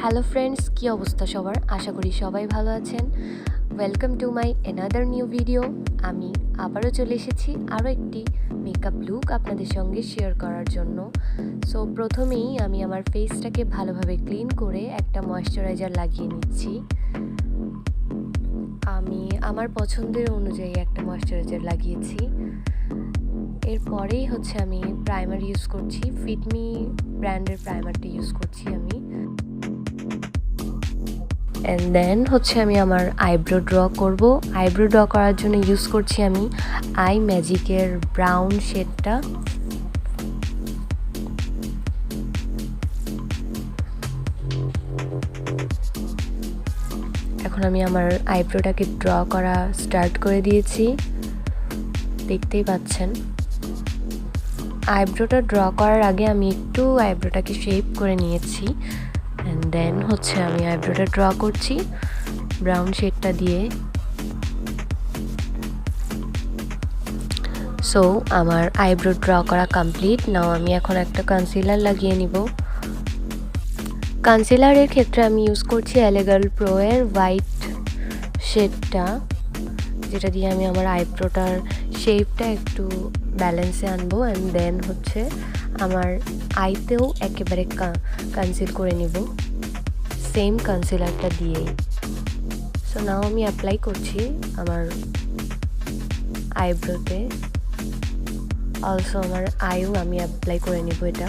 Hello friends, কী অবস্থা সবার? আশা করি সবাই ভালো আছেন। Welcome to my another new video. আমি আবারও চলে এসেছি আরও একটি মেকআপ লুক আপনাদের সঙ্গে শেয়ার করার জন্য। সো প্রথমেই আমি আমার ফেসটাকে ভালোভাবে ক্লিন করে একটা ময়শ্চারাইজার লাগিয়ে নিচ্ছি। আমি আমার পছন্দের অনুযায়ী একটা ময়শ্চারাইজার লাগিয়েছি। এরপরেই আমি প্রাইমার ইউজ করছি, ফিটমি ব্র্যান্ডের প্রাইমারটা ইউজ করছি আমি। অ্যান্ড দেন আমি আমার আইব্রো ড্র করব। আইব্রো ড্র করার জন্য ইউজ করছি আমি আই ম্যাজিকের ব্রাউন শেডটা। এখন আমি আমার আইব্রোটাকে ড্র করা স্টার্ট করে দিয়েছি, দেখতেই পাচ্ছেন। আইব্রোটা ড্র করার আগে আমি একটু আইব্রোটাকে শেপ করে নিয়েছি। অ্যান্ড দেন আমি আইব্রোটা ড্র করছি ব্রাউন শেডটা দিয়ে। সো আমার আইব্রো ড্র করা কমপ্লিট। নাও আমি এখন একটা কনসিলার লাগিয়ে নিব। কনসিলারের ক্ষেত্রে আমি ইউজ করছি এলেগাল প্রো এর হোয়াইট শেডটা, যেটা দিয়ে আমি আমার আইব্রোটার শেপটা একটু ব্যালেন্সে আনবো। অ্যান্ড দেন আমার আইতেও একেবারে কনসিল করে নিব সেম কনসিলারটা দিয়েই। সো নাও আমি অ্যাপ্লাই করছি আমার আইব্রোতে। অলসো আমার আইও আমি অ্যাপ্লাই করে নিব এটা।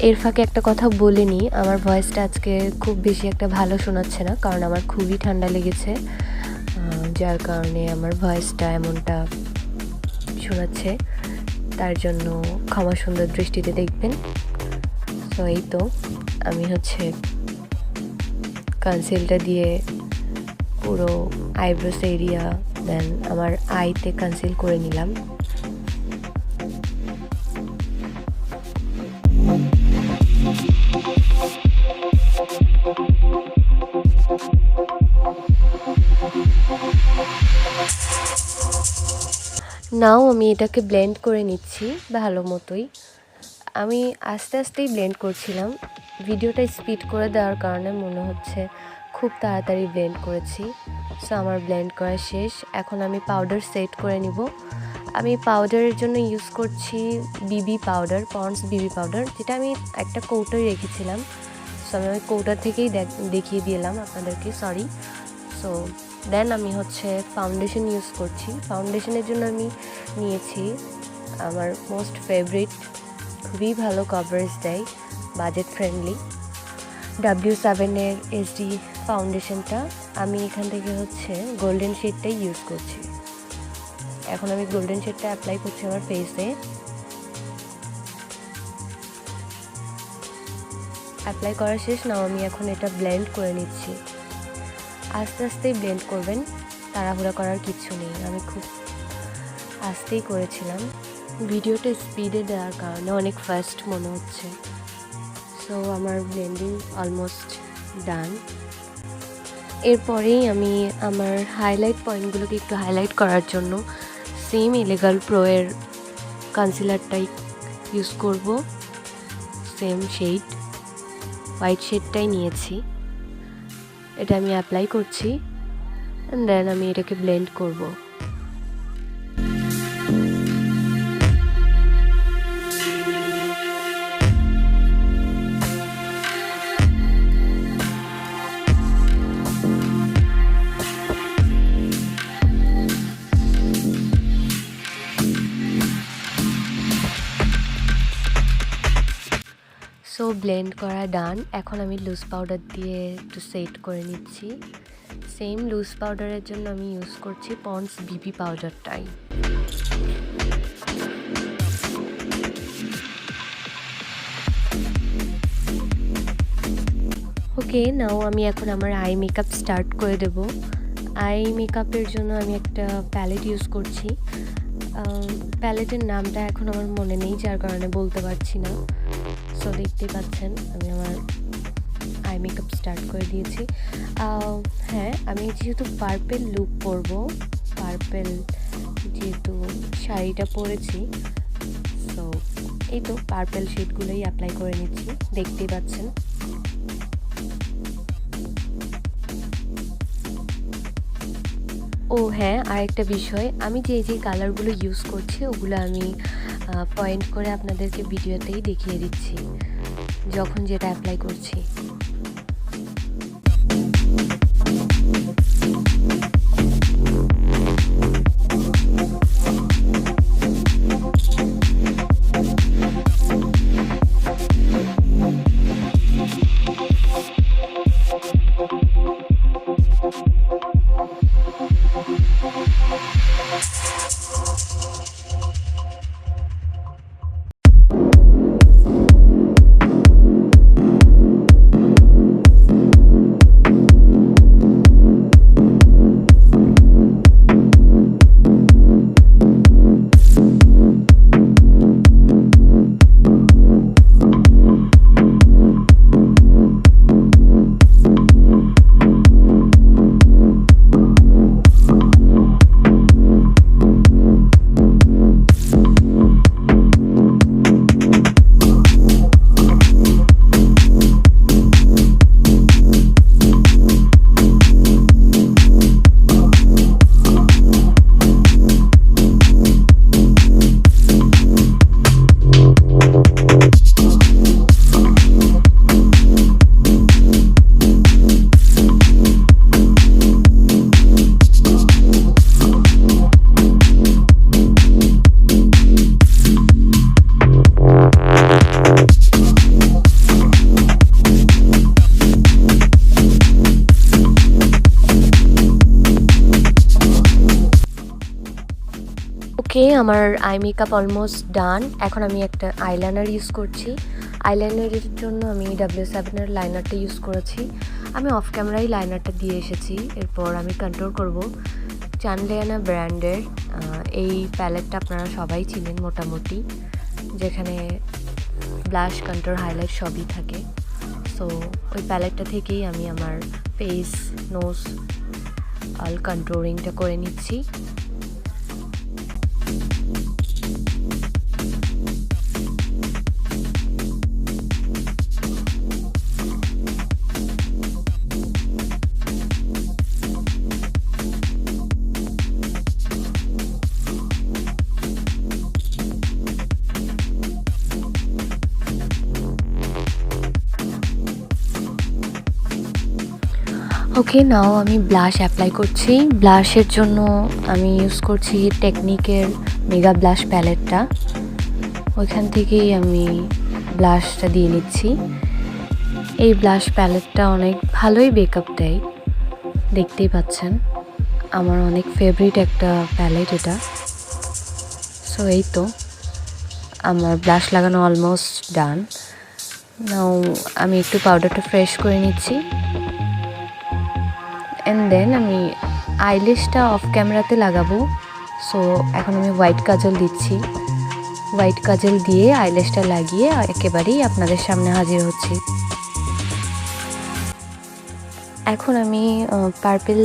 এর ফাঁকে একটা কথা বলে নিই, আমার ভয়েসটা আজকে খুব বেশি একটা ভালো শোনাচ্ছে না, কারণ আমার খুবই ঠান্ডা লেগেছে, যার কারণে আমার ভয়েসটা এমনটা শোনাচ্ছে। তার জন্য ক্ষমা সুন্দর দৃষ্টিতে দেখবেন। তো এই তো আমি কনসিলটা দিয়ে পুরো আইব্রোস এরিয়া দেন আমার আইতে কনসিল করে নিলাম। নাও আমি এটাকে ব্লেন্ড করে নিচ্ছি ভালো মতোই। আমি আস্তে আস্তেই ব্লেন্ড করছিলাম, ভিডিওটা স্পিড করে দেওয়ার কারণে মনে হচ্ছে খুব তাড়াতাড়ি ব্লেন্ড করেছি। সো আমার ব্লেন্ড করা শেষ। এখন আমি পাউডার সেট করে নিব। আমি পাউডারের জন্য ইউজ করছি বিবি পাউডার, পন্ডস বিবি পাউডার, যেটা আমি একটা কৌটোয় রেখেছিলাম। সো আমি ওই কৌটা থেকেই দেখিয়ে দিলাম আপনাদেরকে, সরি। সো দেন আমি ফাউন্ডেশন ইউজ করছি। ফাউন্ডেশনের জন্য আমি নিয়েছি আমার মোস্ট ফেভারিট, খুবই ভালো কভারেজ দেয়, বাজেট ফ্রেন্ডলি, W7-এর HD ফাউন্ডেশনটা। আমি এখান থেকে গোল্ডেন শেডটাই ইউজ করছি। এখন আমি গোল্ডেন শেডটা অ্যাপ্লাই করছি আমার ফেসে। অ্যাপ্লাই করা শেষ। নাও আমি এখন এটা ব্লেন্ড করে নিচ্ছি। আস্তে আস্তেই ব্লেন্ড করবেন, তাড়াহুড়া করার কিচ্ছু নেই। আমি খুব আস্তেই করেছিলাম, ভিডিওটা স্পিডে দেওয়ার কারণে অনেক ফাস্ট মনে হচ্ছে। সো আমার ব্লেন্ডিং অলমোস্ট ডান। এরপরেই আমি আমার হাইলাইট পয়েন্টগুলোকে একটু হাইলাইট করার জন্য সেম এলেগাল প্রো এর কনসিলারটাই ইউজ করব। সেম শেড, হোয়াইট শেডটাই নিয়েছি। এটা আমি অ্যাপ্লাই করছি অ্যান্ড দেন আমি এটাকে ব্লেন্ড করব। সো ব্লেন্ড করা ডান। এখন আমি লুজ পাউডার দিয়ে একটু সেট করে নিচ্ছি। সেম লুজ পাউডারের জন্য আমি ইউজ করছি পন্ডস বিবি পাউডারটাই। ওকে, নাও আমি এখন আমার আই মেকআপ স্টার্ট করে দেব। আই মেকআপের জন্য আমি একটা প্যালেট ইউজ করছি। প্যালেটের নামটা এখন আমার মনে নেই, যার কারণে বলতে পারছি না। সো দেখতেই পাচ্ছেন আমি আমার আই মেকআপ স্টার্ট করে দিয়েছি। হ্যাঁ, আমি যেহেতু পার্পেল লুক করব, পার্পেল যেহেতু শাড়িটা পরেছি, সো এই তো পার্পল শেডগুলোই অ্যাপ্লাই করে নিচ্ছি, দেখতেই পাচ্ছেন। ও হ্যাঁ, আরেকটা বিষয়, আমি যে কালারগুলো ইউজ করছি ওগুলো আমি পয়েন্ট করে আপনাদেরকে ভিডিওতেই দেখিয়ে দিচ্ছি যখন যেটা অ্যাপ্লাই করছি। ওকে, আমার আই মেকআপ অলমোস্ট ডান। এখন আমি একটা আইলাইনার ইউজ করছি। আইলাইনারের জন্য আমি W7-এর লাইনারটা ইউজ করেছি। আমি অফ ক্যামেরায় লাইনারটা দিয়ে এসেছি। এরপর আমি কন্ট্রোল করব চানলিয়ানা ব্র্যান্ডের এই প্যালেটটা। আপনারা সবাই চিনেন মোটামুটি, যেখানে ব্লাশ, কন্ট্রোল, হাইলাইট সবই থাকে। সো ওই প্যালেটটা থেকেই আমি আমার ফেস, নোজ অল কন্ট্রোলিংটা করে নিচ্ছি। ওকে, নাও আমি ব্লাশ অ্যাপ্লাই করছি। ব্লাশের জন্য আমি ইউজ করছি টেকনিকের মেগা ব্লাশ প্যালেটটা। ওইখান থেকেই আমি ব্লাশটা দিয়ে নিচ্ছি। এই ব্লাশ প্যালেটটা অনেক ভালোই মেকআপ দেয়, দেখতেই পাচ্ছেন। আমার অনেক ফেভারিট একটা প্যালেট এটা। সো এই তো আমার ব্লাশ লাগানো অলমোস্ট ডান। নাও আমি একটু পাউডারটা ফ্রেশ করে নিচ্ছি। অ্যান্ড দেন আমি আইল্যাশটা অফ ক্যামেরাতে লাগাবো। সো এখন আমি হোয়াইট কাজল দিচ্ছি। হোয়াইট কাজল দিয়ে আইল্যাশটা লাগিয়ে একেবারেই আপনাদের সামনে হাজির হচ্ছি। এখন আমি পার্পল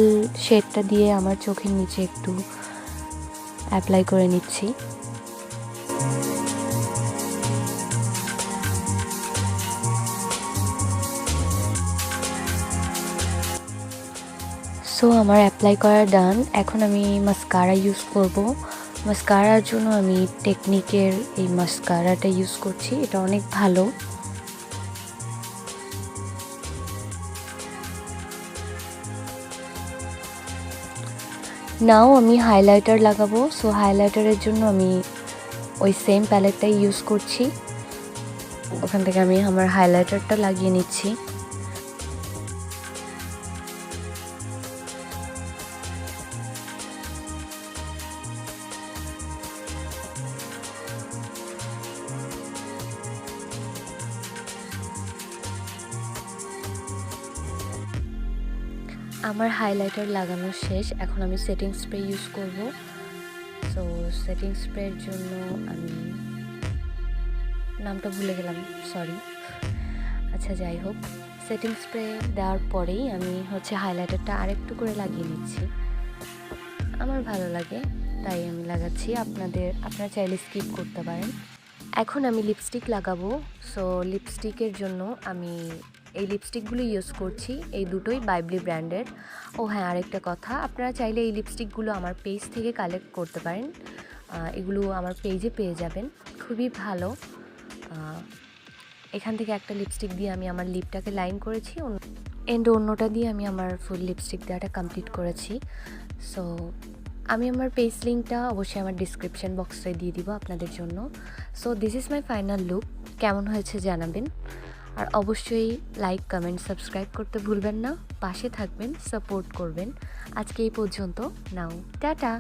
শেডটা দিয়ে আমার চোখের নিচে একটু অ্যাপ্লাই করে নিচ্ছি। সো আমার অ্যাপ্লাই করা ডান। এখন আমি মাস্কারা ইউজ করব। মাস্কারার জন্য আমি টেকনিকের এই মাস্কারাটা ইউজ করছি, এটা অনেক ভালো। নাও আমি হাইলাইটার লাগাবো। সো হাইলাইটারের জন্য আমি ওই সেম প্যালেটটাই ইউজ করছি। ওখান থেকে আমি আমার হাইলাইটারটা লাগিয়ে নিচ্ছি। আমার হাইলাইটার লাগানো শেষ। এখন আমি সেটিং স্প্রে ইউজ করব। সো সেটিং স্প্রের জন্য আমি নামটা ভুলে গেলাম, সরি। আচ্ছা, যাই হোক, সেটিং স্প্রে দেওয়ার পরেই আমি হাইলাইটারটা আরেকটু করে লাগিয়ে নিচ্ছি। আমার ভালো লাগে তাই আমি লাগাচ্ছি। আপনারা চাইলে স্কিপ করতে পারেন। এখন আমি লিপস্টিক লাগাবো। সো লিপস্টিকের জন্য আমি এই লিপস্টিকগুলো ইউজ করছি, এই দুটোই বাইবলি ব্র্যান্ডের। ও হ্যাঁ, আরেকটা কথা, আপনারা চাইলে এই লিপস্টিকগুলো আমার পেজ থেকে কালেক্ট করতে পারেন। এগুলো আমার পেজে পেয়ে যাবেন, খুবই ভালো। এখান থেকে একটা লিপস্টিক দিয়ে আমি আমার লিপটাকে লাইন করেছি, অন্যটা দিয়ে আমি আমার ফুল লিপস্টিক দেওয়াটা কমপ্লিট করেছি। সো আমি আমার পেজ লিঙ্কটা অবশ্যই আমার ডিসক্রিপশন বক্সে দিয়ে দিব আপনাদের জন্য। So this is my final look. কেমন হয়েছে জানাবেন, আর অবশ্যই লাইক, কমেন্ট, সাবস্ক্রাইব করতে ভুলবেন না। পাশে থাকবেন, সাপোর্ট করবেন। আজকে এই পর্যন্ত, নাও টাটা।